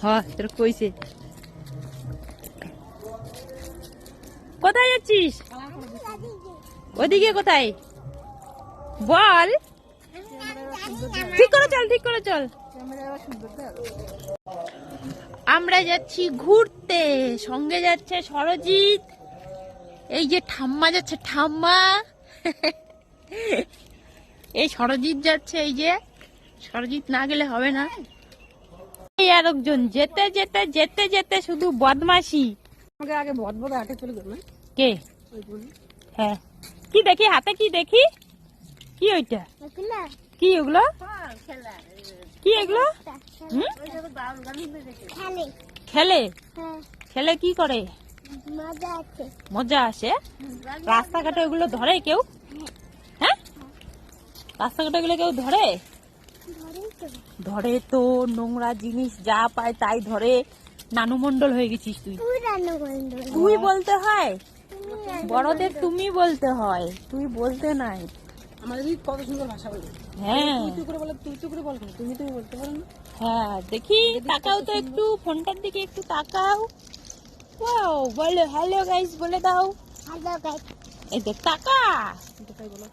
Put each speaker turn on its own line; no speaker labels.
হ্যাঁ তোর কইছে। কোথায় যাচ্ছিস? ওদিকে কোথায় বল? ঠিক করে চল, ঠিক করে চল। আমরা যাচ্ছি ঘুরতে, সঙ্গে যাচ্ছে সরজিৎ, এই যে ঠাম্মা যাচ্ছে, ঠাম্মা এই সরজিৎ যাচ্ছে, এই যে সরজিৎ না গেলে হবে না। এই আরেকজন যেতে যেতে যেতে যেতে শুধু বদমাশি।
আমাকে আগে বদবদ হাঁটে চলে গেল।
কে? হ্যাঁ, কি দেখি হাতে, কি দেখি, কি ওইটা, কি ওগুলো, কি এগুলো? খেলে, খেলে কি করে? মজা আসে। রাস্তাঘাটে ওগুলো ধরে কেউ? হ্যাঁ, রাস্তাঘাটে ওগুলো কেউ ধরে? ধরে তো, নোংরা জিনিস যা পায় তাই ধরে। নানু মন্ডল হয়ে গেছিস তুই। তুই বলতে হয়, বড়দের তুমি বলতে হয়, তুই বলতে নাই।
আমাদের কত সুন্দর ভাষা বলে।
হ্যাঁ
তুই করে বলে, তুই করে বল, তুমি তুমি বলতে পারো না।
হ্যাঁ, দেখি তাকাও তো একটু, ফোনটার দিকে একটু তাকাও। ওয়াও, বলো হ্যালো গাইস বলে দাও। এই দেখ, তাকা।
বলো,